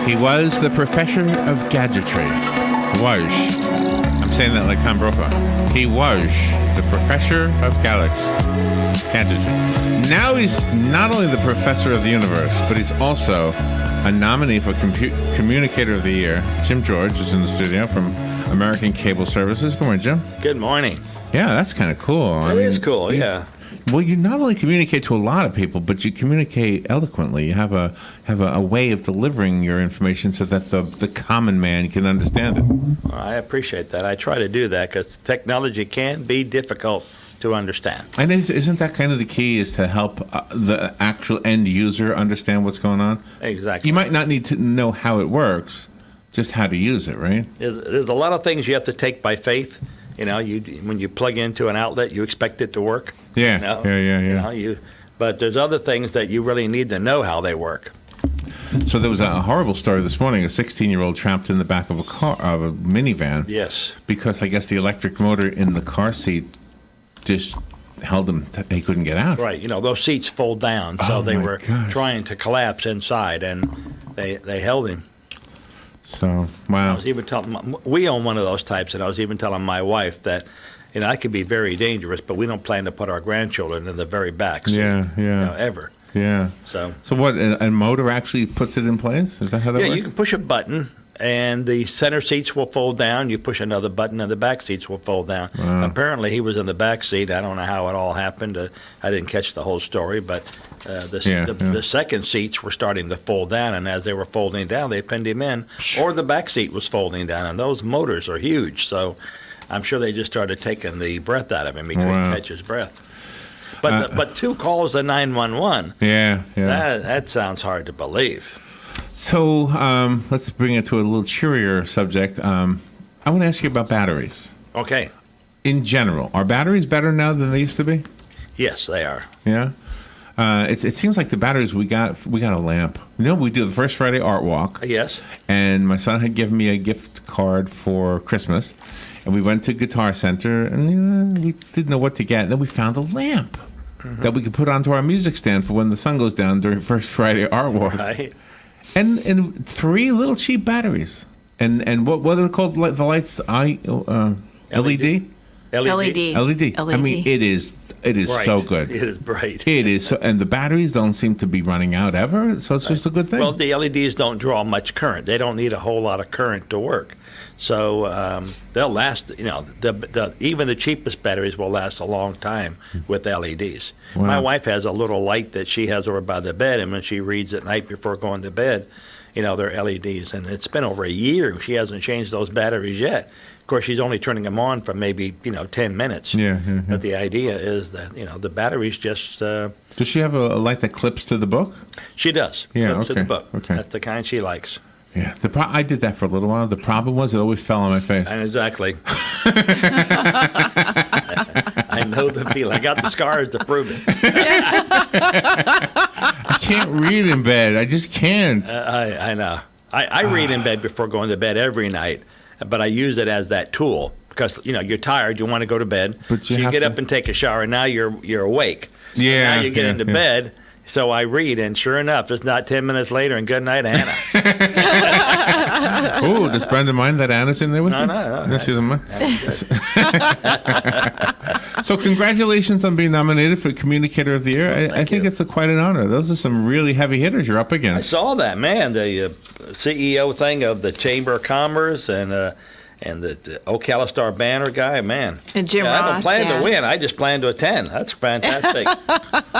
He was the professor of gadgetry. Was. I'm saying that like Tom Brokaw. He was the professor of gadgetry. Now he's not only the professor of the universe, but he's also a nominee for Communicator of the Year. Jim George is in the studio from American Cable Services. Good morning, Jim. Good morning. Yeah, that's kind of cool. That is cool, yeah. Well, you not only communicate to a lot of people, but you communicate eloquently. You have a way of delivering your information so that the common man can understand it. Well, I appreciate that. I try to do that because technology can be difficult to understand. And isn't that kind of the key, is to help the actual end user understand what's going on? Exactly. You might not need to know how it works, just how to use it, right? There's a lot of things you have to take by faith. You know, when you plug into an outlet, you expect it to work. Yeah, you know? yeah. But there's other things that you really need to know how they work. So there was a horrible story this morning. A 16-year-old trapped in the back of a minivan. Yes. Because I guess the electric motor in the car seat just held him. He couldn't get out. Right. You know, those seats fold down, so they were trying to collapse inside, and they held him. So, wow. I was even telling, we own one of those types, and I was even telling my wife that, you know, I could be very dangerous, but we don't plan to put our grandchildren in the very back seat, yeah. You know, ever. Yeah. So what, a motor actually puts it in place? Is that how that works? Yeah, you can push a button, and the center seats will fold down. You push another button, and the back seats will fold down. Wow. Apparently, he was in the back seat. I don't know how it all happened. I didn't catch the whole story, but the second seats were starting to fold down, and as they were folding down, they pinned him in, or the back seat was folding down, and those motors are huge, so I'm sure they just started taking the breath out of him. He couldn't catch his breath. But 2 calls to 911. Yeah. That sounds hard to believe. So let's bring it to a little cheerier subject. I want to ask you about batteries. Okay. In general, are batteries better now than they used to be? Yes, they are. Yeah. It seems like the batteries we got a lamp. You know, we do the first Friday art walk. Yes. And my son had given me a gift card for Christmas, and we went to Guitar Center, and we didn't know what to get. And then we found a lamp that we could put onto our music stand for when the sun goes down during first Friday art walk. Right. And 3 little cheap batteries. And what are they called? The lights? LED? LED. I mean, it is bright. So good. It is bright. It is. So, and the batteries don't seem to be running out ever, so it's just a good thing. Well, the LEDs don't draw much current. They don't need a whole lot of current to work. So they'll last, you know, even the cheapest batteries will last a long time with LEDs. Wow. My wife has a little light that she has over by the bed, and when she reads at night before going to bed, you know, they're LEDs. And it's been over a year. She hasn't changed those batteries yet. Of course, she's only turning them on for maybe, 10 minutes. Yeah. But the idea is that, the batteries just... Does she have a light that clips to the book? She does. Yeah, clips to the book. Okay. That's the kind she likes. Yeah. I did that for a little while. The problem was it always fell on my face. Exactly. I know the feeling. I got the scars to prove it. I can't read in bed. I just can't. I know. I read in bed before going to bed every night, but I use it as that tool because you're tired. You want to go to bed, but you get up and take a shower. Now you're awake. Yeah. Now you get into bed. So I read, and sure enough, it's not 10 minutes later, and good night, Anna. Oh, does Brenda mind that Anna's in there with you? No. She's in mind. So congratulations on being nominated for Communicator of the Year. I think it's quite an honor. Those are some really heavy hitters you're up against. I saw that, man. The CEO thing of the Chamber of Commerce and the Ocala Banner guy, man. And Jim Ross. I don't plan to win. I just plan to attend. That's fantastic.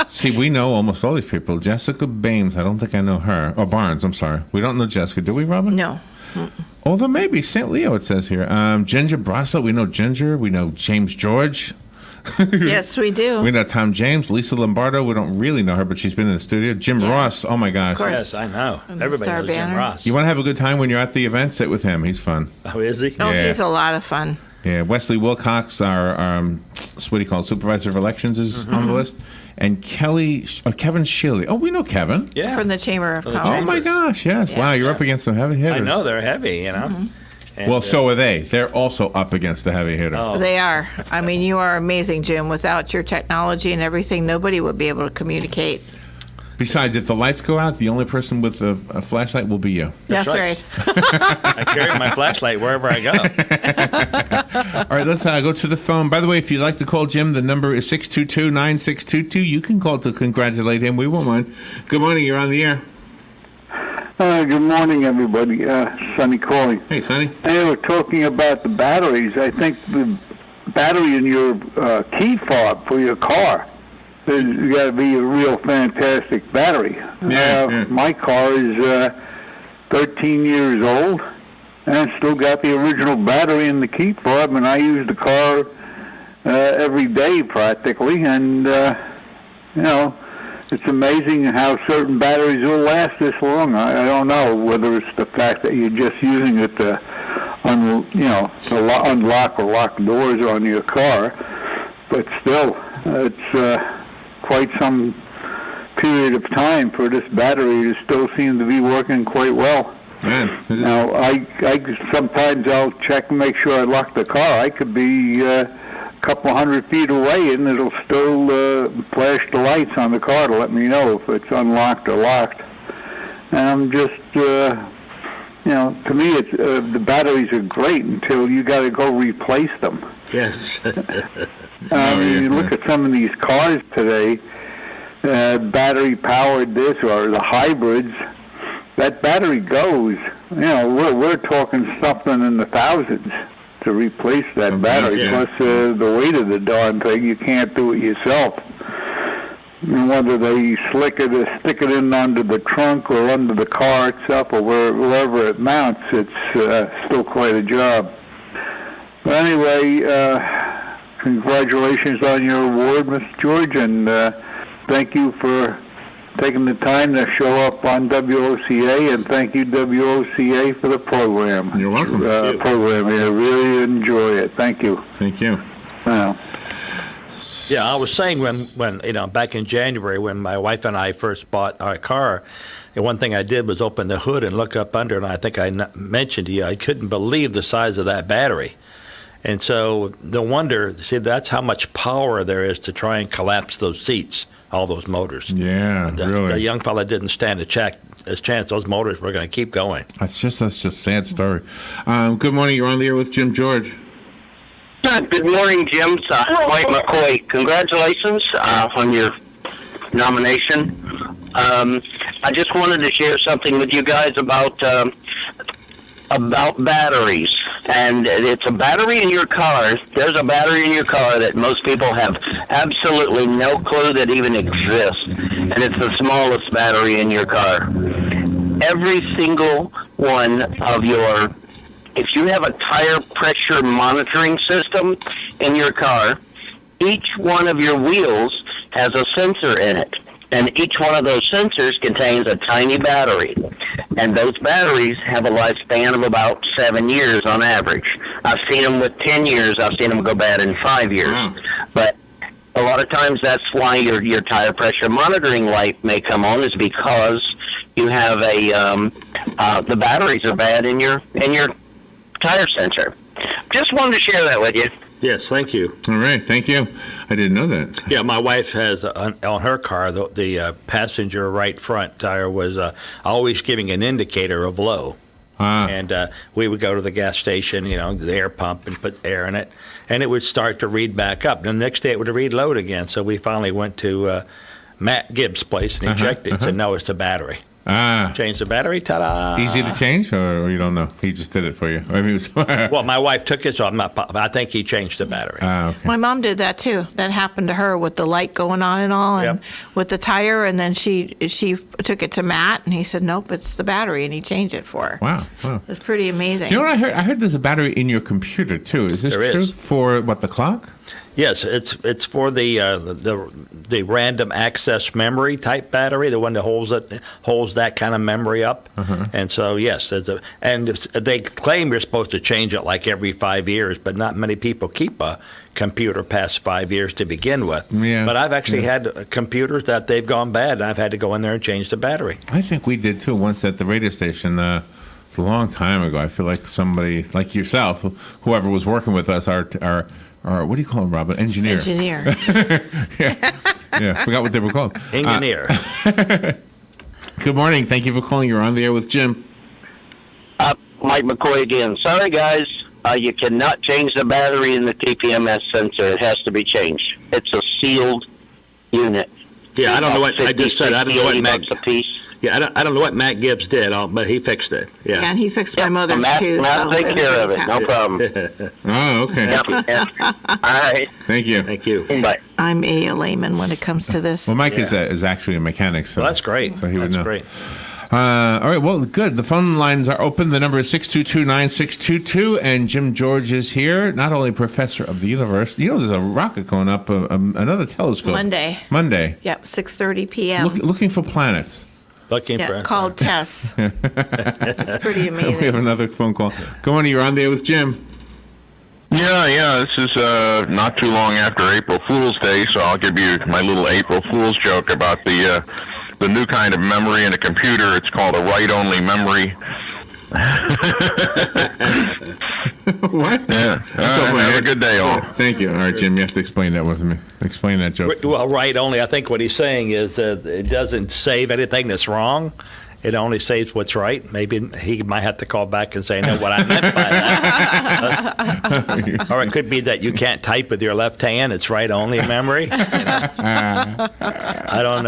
See, we know almost all these people. Jessica Bames, I don't think I know her. Or Barnes, I'm sorry. We don't know Jessica. Do we, Robin? No. Although maybe St. Leo, it says here. Ginger Brasso, we know Ginger. We know James George. Yes, we do. We know Tom James. Lisa Lombardo, we don't really know her, but she's been in the studio. Jim Ross, oh my gosh. Of course. Yes, I know. Everybody knows Banner. Jim Ross. You want to have a good time when you're at the event? Sit with him. He's fun. Oh, is he? Oh, he's a lot of fun. Yeah, Wesley Wilcox, our what do you call it, Supervisor of Elections, is on the list. And Kevin Shilley. Oh, we know Kevin. Yeah. From the Chamber of Commerce. Oh my gosh, yes. Yeah. Wow, you're up against some heavy hitters. I know, they're heavy, And, well, so are they. They're also up against the heavy hitter. Oh. They are. I mean, you are amazing, Jim. Without your technology and everything, nobody would be able to communicate. Besides, if the lights go out, the only person with a flashlight will be you. That's right. right. I carry my flashlight wherever I go. All right, let's go to the phone. By the way, if you'd like to call Jim, the number is 622-9622. You can call to congratulate him. We won't mind. Good morning. You're on the air. Good morning, everybody. Sonny calling. Hey, Sonny. Hey, we're talking about the batteries. I think the battery in your key fob for your car has got to be a real fantastic battery. My car is 13 years old, and it's still got the original battery in the key fob, and I use the car every day practically, and, you know, it's amazing how certain batteries will last this long. I don't know whether it's the fact that you're just using it to, unlock or lock doors on your car, but still, it's quite some period of time for this battery to still seem to be working quite well. Man, Now, I sometimes I'll check and make sure I lock the car. I could be couple 100 feet away, and it'll still flash the lights on the car to let me know if it's unlocked or locked. And I'm just, to me, it's the batteries are great until you got to go replace them. Yes. You look at some of these cars today, battery-powered this or the hybrids. That battery goes. We're talking something in the thousands to replace that battery. Yeah. Plus the weight of the darn thing, you can't do it yourself. And whether they stick it in under the trunk or under the car itself or wherever it mounts, it's still quite a job. But anyway, congratulations on your award, Mr. George, and thank you for taking the time to show up on WOCA, and thank you, WOCA, for the program. You're welcome. Program here. Really enjoy it. Thank you. Thank you. Yeah, I was saying when back in January when my wife and I first bought our car, and one thing I did was open the hood and look up under, and I think I mentioned to you, I couldn't believe the size of that battery. And so no wonder, see, that's how much power there is to try and collapse those seats, all those motors. Yeah, really. The young fella didn't stand a chance. Those motors were going to keep going. That's just a sad story. Good morning. You're on the air with Jim George. Good morning, Jim. Mike McCoy. Congratulations on your nomination. I just wanted to share something with you guys about batteries. And it's a battery in your car. There's a battery in your car that most people have absolutely no clue that even exists. And it's the smallest battery in your car. Every single one of your... If you have a tire pressure monitoring system in your car, each one of your wheels has a sensor in it. And each one of those sensors contains a tiny battery. And those batteries have a lifespan of about 7 years on average. I've seen them with 10 years. I've seen them go bad in 5 years. Wow. But a lot of times that's why your tire pressure monitoring light may come on, is because you have the batteries are bad in your tire sensor. Just wanted to share that with you. Yes, thank you. All right, thank you. I didn't know that. Yeah, my wife has on her car the passenger right front tire was always giving an indicator of low. And we would go to the gas station, the air pump, and put air in it, and it would start to read back up. And the next day it would read low again. So we finally went to Matt Gibbs' place and he checked it and said, no, it's the battery. Change the battery, ta-da! Easy to change, or you don't know? He just did it for you. I mean, it was well, my wife took it, so I think he changed the battery. Okay. My mom did that too. That happened to her with the light going on and all, and with the tire. And then she took it to Matt, and he said, "Nope, it's the battery," and he changed it for her. Wow. It's pretty amazing. You know what I heard? I heard there's a battery in your computer too. Is this There true? is. For what, the clock? Yes, it's for the random access memory type battery, the one that holds that kind of memory up. And so yes, they claim you're supposed to change it like every 5 years, but not many people keep a computer past 5 years to begin with. Yeah. But I've actually had computers that they've gone bad, and I've had to go in there and change the battery. I think we did too once at the radio station. A long time ago. I feel like somebody like yourself, whoever was working with us, our or what do you call them, Robin? Engineer. Yeah, forgot what they were called. Engineer. Good morning. Thank you for calling. You're on the air with Jim. Mike McCoy again. Sorry, guys. You cannot change the battery in the TPMS sensor. It has to be changed. It's a sealed unit. Yeah, I don't know what I just said. I don't know what Matt. A piece. Yeah, I don't know what Matt Gibbs did, but he fixed it. Yeah, and he fixed my mother's too. Matt take care of it. No problem. Oh, okay. All right. Thank you. Thank you. Bye. I'm a layman when it comes to this. Well, Mike is actually a mechanic, so Well, that's great. So he would know. Great. All right, well, good. The phone lines are open. The number is 622-9622, and Jim George is here, not only professor of the universe. You know, there's a rocket going up, another telescope. Monday. Yep, 6:30 p.m. Looking for planets. Looking for called Tess. It's pretty amazing. We have another phone call. Good morning. You're on there with Jim. Yeah. This is not too long after April Fool's Day, so I'll give you my little April Fool's joke about the new kind of memory in a computer. It's called a write-only memory. What? Yeah. Have a good day, all. Thank you. All right, Jim, you have to explain that with me. Explain that joke. Well, write-only. I think what he's saying is it doesn't save anything that's wrong. It only saves what's right. Maybe he might have to call back and say, no, what I meant by that. Or it could be that you can't type with your left hand. It's right-only memory. I don't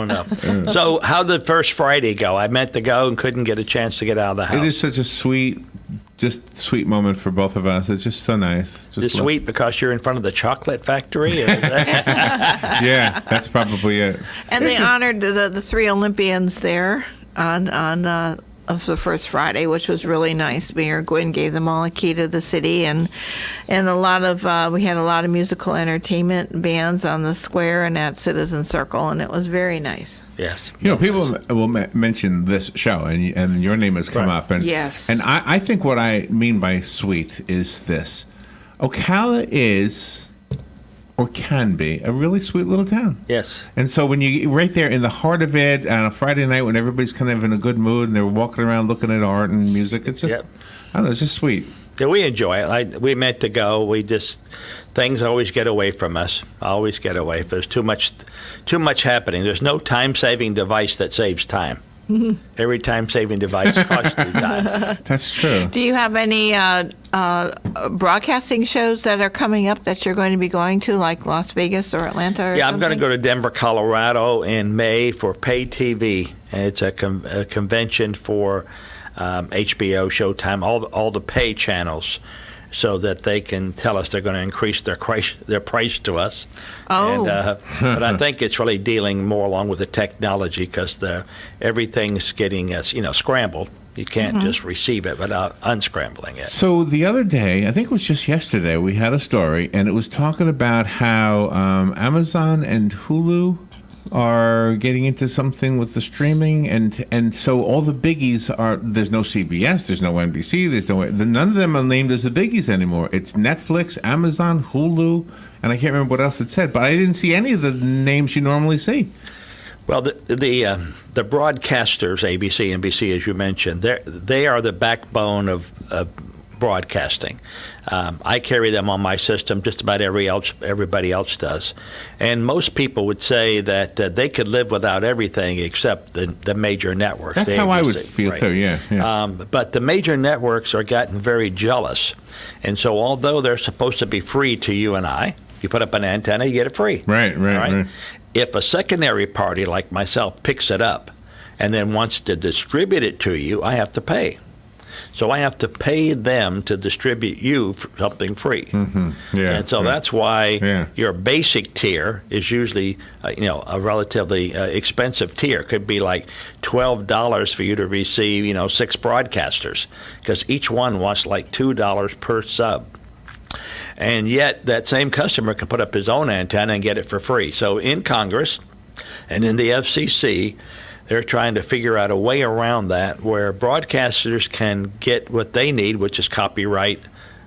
know. So how did first Friday go? I meant to go and couldn't get a chance to get out of the house. It is such a sweet moment for both of us. It's just so nice. It's sweet because you're in front of the chocolate factory? Yeah, that's probably it. And they honored the three Olympians there on of the first Friday, which was really nice. Mayor Gwynn gave them all a key to the city, and a lot of we had a lot of musical entertainment bands on the square and at Citizen Circle, and it was very nice. Yes. You know, people will mention this show, and your name has come up. And, yes. And I think what I mean by sweet is this. Ocala is, or can be, a really sweet little town. Yes. And so when you right there in the heart of it on a Friday night when everybody's kind of in a good mood and they're walking around looking at art and music, it's just, I don't know, it's just sweet. Yeah, we enjoy it. We meant to go. Things always get away from us. Always get away. If there's too much happening, there's no time-saving device that saves time. Mm-hmm. Every time-saving device costs you time. That's true. Do you have any broadcasting shows that are coming up that you're going to be going to, like Las Vegas or Atlanta or something? I'm going to go to Denver, Colorado in May for Pay TV. And it's a convention for HBO, Showtime, all the pay channels, so that they can tell us they're going to increase their price to us. Oh. But I think it's really dealing more along with the technology because everything's getting scrambled. You can't just receive it without unscrambling it. So the other day, I think it was just yesterday, we had a story, and it was talking about how Amazon and Hulu are getting into something with the streaming, and so all the biggies there's no CBS, there's no NBC, none of them are named as the biggies anymore. It's Netflix, Amazon, Hulu, and I can't remember what else it said, but I didn't see any of the names you normally see. Well, the broadcasters, ABC, NBC, as you mentioned, they are the backbone of broadcasting. I carry them on my system. Just about everybody else does, and most people would say that they could live without everything except the major networks. That's how I would feel right. too. Yeah. But the major networks are gotten very jealous, and so although they're supposed to be free to you and I, you put up an antenna, you get it free. Right. If a secondary party like myself picks it up and then wants to distribute it to you, I have to pay. So I have to pay them to distribute you something free. Mm-hmm. Yeah, and so that's why your basic tier is usually, a relatively expensive tier. It could be like $12 for you to receive, 6 broadcasters, because each one wants like $2 per sub. And yet that same customer can put up his own antenna and get it for free. So in Congress and in the FCC, they're trying to figure out a way around that where broadcasters can get what they need, which is copyright,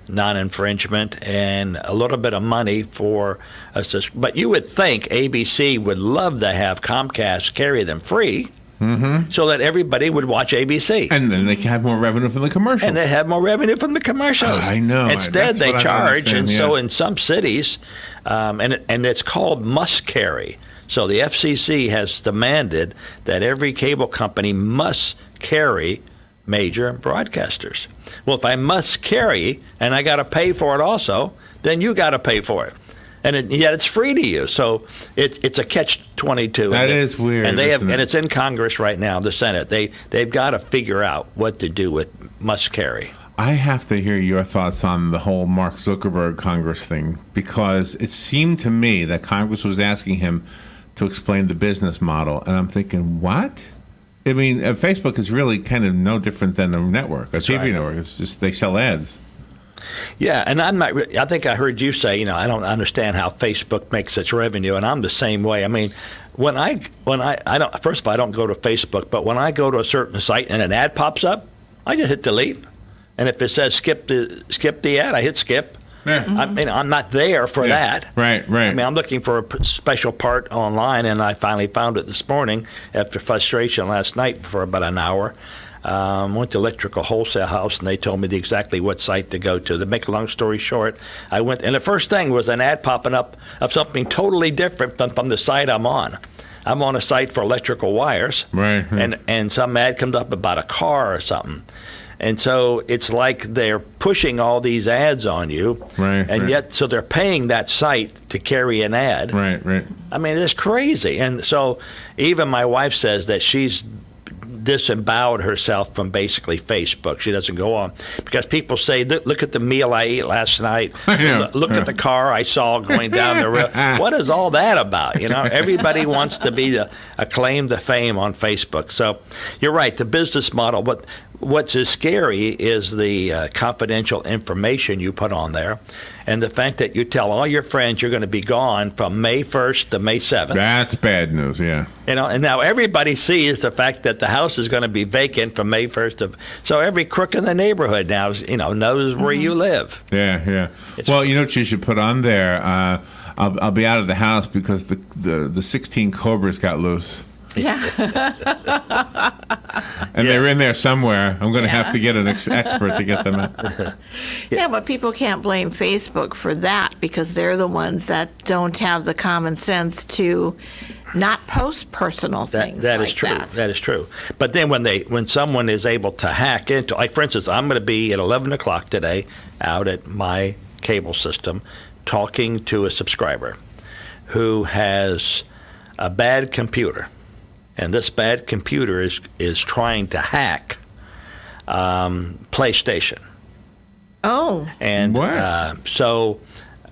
non-infringement, and a little bit of money for us. But you would think ABC would love to have Comcast carry them free. so that everybody would watch ABC. And then they can have more revenue from the commercials. And they have more revenue from the commercials. I know. Instead, they charge, and yeah. so in some cities, and it's called must carry. So the FCC has demanded that every cable company must carry major broadcasters. Well, if I must carry and I got to pay for it also, then you got to pay for it. And yet it's free to you. So it's a catch-22. That is weird. And and it's in Congress right now, the Senate. They've got to figure out what to do with must carry. I have to hear your thoughts on the whole Mark Zuckerberg Congress thing, because it seemed to me that Congress was asking him to explain the business model, and I'm thinking, what? I mean, Facebook is really kind of no different than a network, a TV network. It's just they sell ads. Yeah, and I think I heard you say, I don't understand how Facebook makes its revenue, and I'm the same way. I mean, when I don't, first of all, I don't go to Facebook, but when I go to a certain site and an ad pops up, I just hit delete, and if it says skip the ad, I hit skip. Yeah. I mean, I'm not there for that. Right. I mean, I'm looking for a special part online, and I finally found it this morning after frustration last night for about an hour. Went to Electrical Wholesale House, and they told me exactly what site to go to. To make a long story short, I went, and the first thing was an ad popping up of something totally different from the site I'm on. I'm on a site for electrical wires, right. And some ad comes up about a car or something. And so it's like they're pushing all these ads on you, yet so they're paying that site to carry an ad. Right. I mean, it's crazy. And so even my wife says that she's disemboweled herself from basically Facebook. She doesn't go on because people say, look at the meal I ate last night. Look at the car I saw going down the road. What is all that about? Everybody wants to be the claim to fame on Facebook. So you're right. The business model, what's as scary is the confidential information you put on there, and the fact that you tell all your friends you're going to be gone from May 1st to May 7th. That's bad news, yeah. And now everybody sees the fact that the house is going to be vacant from May 1st so every crook in the neighborhood now knows where you live. Yeah. Well, you know what you should put on there? I'll be out of the house because the 16 Cobras got loose. Yeah. And they're in there somewhere. I'm going to have to get an expert to get them out. Yeah, but people can't blame Facebook for that because they're the ones that don't have the common sense to not post personal things. That like is true. that. That is true. But then when someone is able to hack into, like for instance, I'm going to be at 11 o'clock today out at my cable system talking to a subscriber who has a bad computer. And this bad computer is trying to hack PlayStation. Oh. And so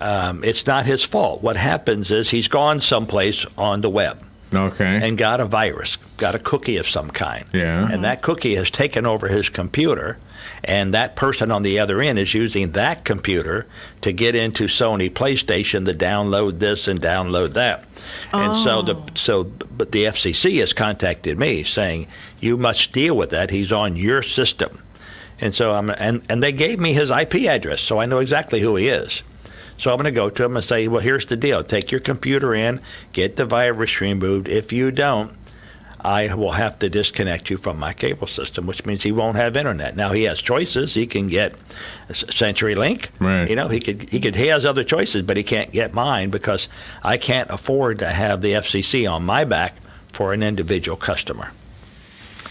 it's not his fault. What happens is he's gone someplace on the web. Okay. And got a virus, got a cookie of some kind. Yeah. And that cookie has taken over his computer, and that person on the other end is using that computer to get into Sony PlayStation to download this and download that. And but the FCC has contacted me saying, you must deal with that. He's on your system. And so and they gave me his IP address, so I know exactly who he is. So I'm going to go to him and say, well, here's the deal. Take your computer in, get the virus removed. If you don't, I will have to disconnect you from my cable system, which means he won't have internet. Now, he has choices. He can get CenturyLink. Right. He has other choices, but he can't get mine because I can't afford to have the FCC on my back for an individual customer.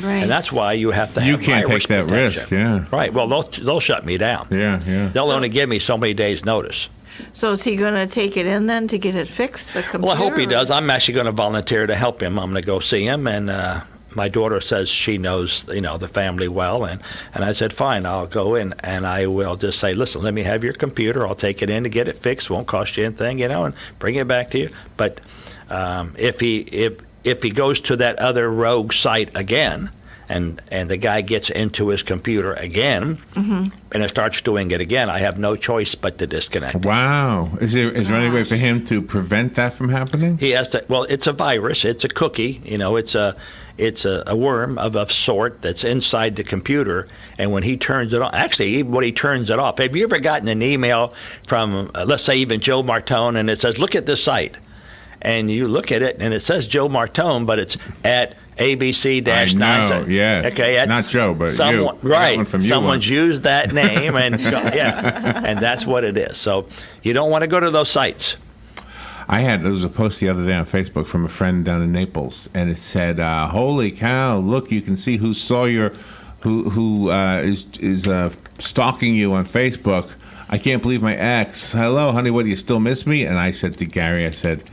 Right. And that's why you have to have You can't virus take that protection. risk, yeah. Right. Well, they'll shut me down. Yeah. They'll only give me so many days' notice. So is he going to take it in then to get it fixed, the computer? Well, I hope he does. I'm actually going to volunteer to help him. I'm going to go see him, and my daughter says she knows, the family well, and I said, fine, I'll go in, and I will just say, listen, let me have your computer. I'll take it in to get it fixed. Won't cost you anything, and bring it back to you. But if he goes to that other rogue site again, and the guy gets into his computer again, and it starts doing it again, I have no choice but to disconnect it. Wow. Is there any way for him to prevent that from happening? He has to. Well, it's a virus. It's a cookie. It's a worm of a sort that's inside the computer. And when he turns it on, actually, even when he turns it off, have you ever gotten an email from, let's say, even Joe Martone, and it says, look at this site? and you look at it, and it says Joe Martone, but it's at ABC-9. Yes. Okay, that's not Joe, but someone, you. Right. Someone's used that name, and and that's what it is. So you don't want to go to those sites. There was a post the other day on Facebook from a friend down in Naples, and it said, "Holy cow! Look, you can see who is stalking you on Facebook. I can't believe my ex. Hello, honey, what, do you still miss me?" And I said to Gary, I said,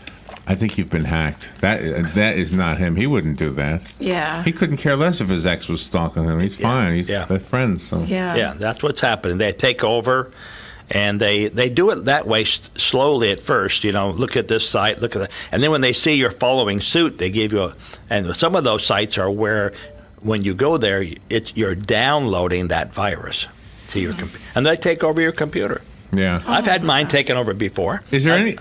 "I think you've been hacked. That is not him. He wouldn't do that. Yeah. He couldn't care less if his ex was stalking him. He's fine. They're friends." So. Yeah, that's what's happening. They take over. And they do it that way slowly at first, look at this site, look at that. And then when they see you're following suit, they give you and some of those sites are where when you go there, you're downloading that virus to your computer. And they take over your computer. Yeah. I've had mine taken over before. Is there any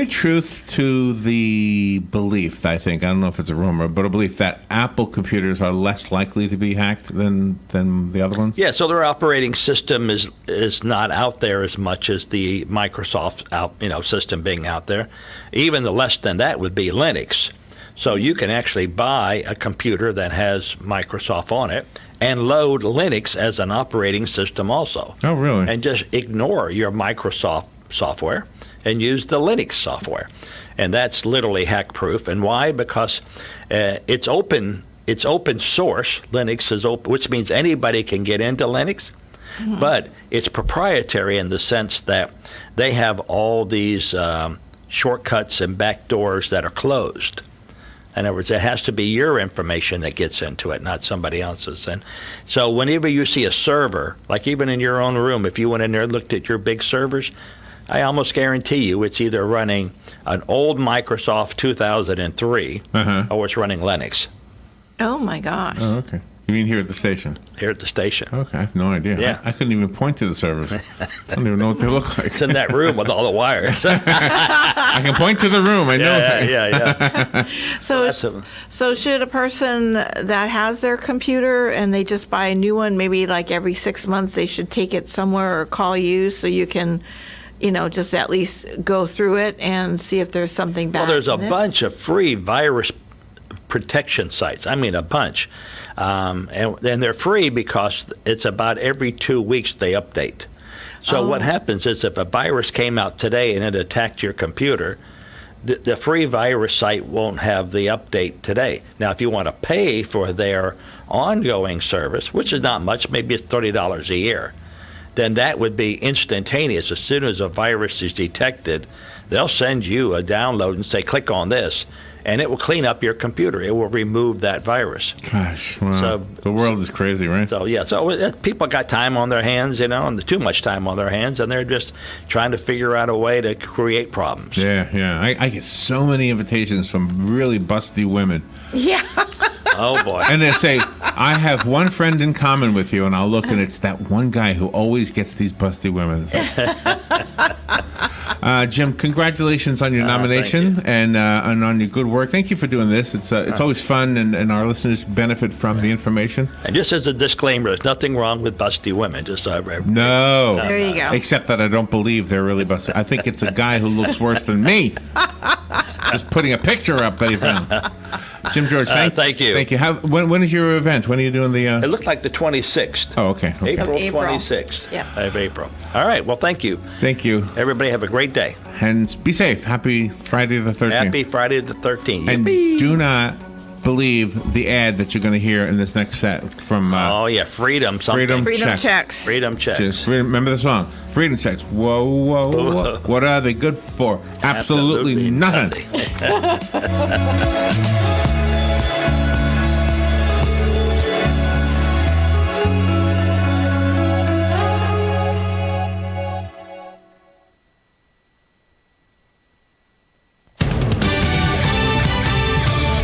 truth to the belief, I don't know if it's a rumor, but a belief that Apple computers are less likely to be hacked than the other ones? Yeah, so their operating system is not out there as much as the Microsoft system being out there. Even the less than that would be Linux. So you can actually buy a computer that has Microsoft on it and load Linux as an operating system also. Oh, really? And just ignore your Microsoft software and use the Linux software. And that's literally hack-proof. And why? Because it's open source. Linux is open, which means anybody can get into Linux. Mm-hmm. But it's proprietary in the sense that they have all these shortcuts and backdoors that are closed. In other words, it has to be your information that gets into it, not somebody else's. And so whenever you see a server, like even in your own room, if you went in there and looked at your big servers, I almost guarantee you it's either running an old Microsoft 2003 or it's running Linux. Oh, my gosh. Oh, okay. You mean here at the station? Here at the station. Okay, I have no idea. Yeah. I couldn't even point to the servers. I don't even know what they look like. It's in that room with all the wires. I can point to the room. I know. Yeah. So should a person that has their computer and they just buy a new one, maybe like every 6 months, they should take it somewhere or call you so you can, just at least go through it and see if there's something bad. Well, there's a bunch of free virus protection sites. I mean, a bunch. And they're free because it's about every 2 weeks they update. So what happens is if a virus came out today and it attacked your computer, the free virus site won't have the update today. Now, if you want to pay for their ongoing service, which is not much, maybe it's $30 a year, then that would be instantaneous. As soon as a virus is detected, they'll send you a download and say, click on this. And it will clean up your computer. It will remove that virus. Gosh, wow. So, the world is crazy, right? So people got time on their hands, and too much time on their hands, and they're just trying to figure out a way to create problems. Yeah. I get so many invitations from really busty women. Yeah. Oh, boy. And they say, I have one friend in common with you, and I'll look, and it's that one guy who always gets these busty women. Jim, congratulations on your nomination and on your good work. Thank you for doing this. It's always fun, and our listeners benefit from the information. And just as a disclaimer, there's nothing wrong with busty women. No. There you go. Except that I don't believe they're really busty. I think it's a guy who looks worse than me. Just putting a picture up that he found. Jim George, thank you. Thank you. When is your event? When are you doing the... It looked like the 26th. Oh, okay. April 26th of April. All right. Well, thank you. Thank you. Everybody have a great day. And be safe. Happy Friday the 13th. Happy Friday the 13th. And do not believe the ad that you're going to hear in this next set from... Freedom something. Freedom checks. Freedom checks. Just remember the song. Freedom checks. Whoa. What are they good for? Absolutely nothing.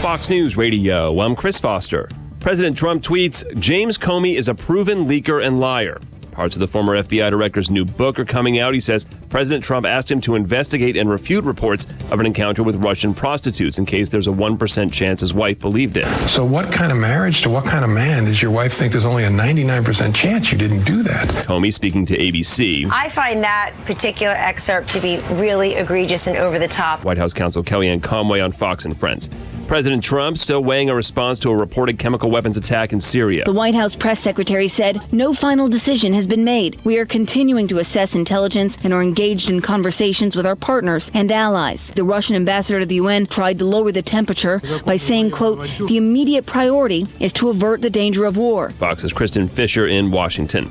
Fox News Radio, I'm Chris Foster. President Trump tweets, James Comey is a proven leaker and liar. Parts of the former FBI director's new book are coming out. He says President Trump asked him to investigate and refute reports of an encounter with Russian prostitutes in case there's a 1% chance his wife believed it. So what kind of marriage to what kind of man does your wife think there's only a 99% chance you didn't do that? Comey speaking to ABC. I find that particular excerpt to be really egregious and over the top. White House counsel Kellyanne Conway on Fox and Friends. President Trump still weighing a response to a reported chemical weapons attack in Syria. The White House press secretary said no final decision has been made. We are continuing to assess intelligence and are engaged in conversations with our partners and allies. The Russian ambassador to the UN tried to lower the temperature by saying, quote, the immediate priority is to avert the danger of war. Fox's Kristen Fisher in Washington.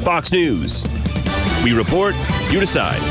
Fox News. We report, you decide.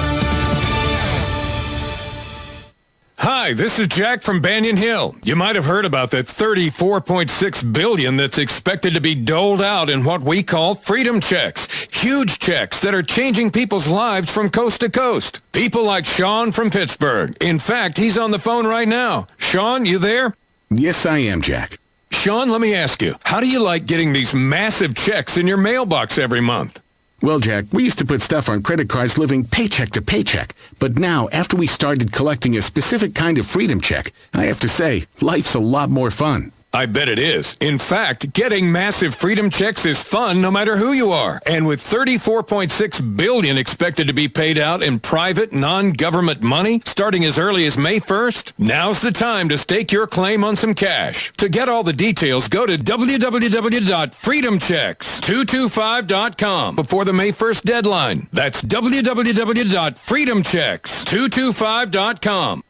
Hi, this is Jack from Banyan Hill. You might have heard about that $34.6 billion that's expected to be doled out in what we call freedom checks. Huge checks that are changing people's lives from coast to coast. People like Sean from Pittsburgh. In fact, he's on the phone right now. Sean, you there? Yes, I am, Jack. Sean, let me ask you, how do you like getting these massive checks in your mailbox every month? Well, Jack, we used to put stuff on credit cards living paycheck to paycheck. But now, after we started collecting a specific kind of freedom check, I have to say, life's a lot more fun. I bet it is. In fact, getting massive freedom checks is fun no matter who you are. And with $34.6 billion expected to be paid out in private, non-government money starting as early as May 1st, now's the time to stake your claim on some cash. To get all the details, go to www.freedomchecks225.com before the May 1st deadline. That's www.freedomchecks225.com.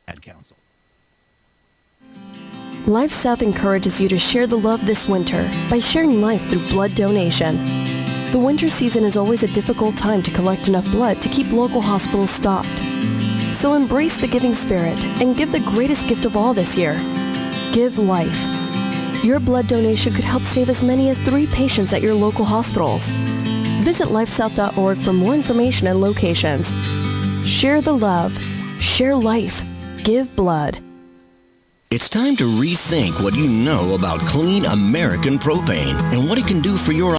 Ad Council. Life South encourages you to share the love this winter by sharing life through blood donation. The winter season is always a difficult time to collect enough blood to keep local hospitals stocked. So embrace the giving spirit and give the greatest gift of all this year. Give life. Your blood donation could help save as many as 3 patients at your local hospitals. Visit lifesouth.org for more information and locations. Share the love. Share life. Give blood. It's time to rethink what you know about clean American propane and what it can do for your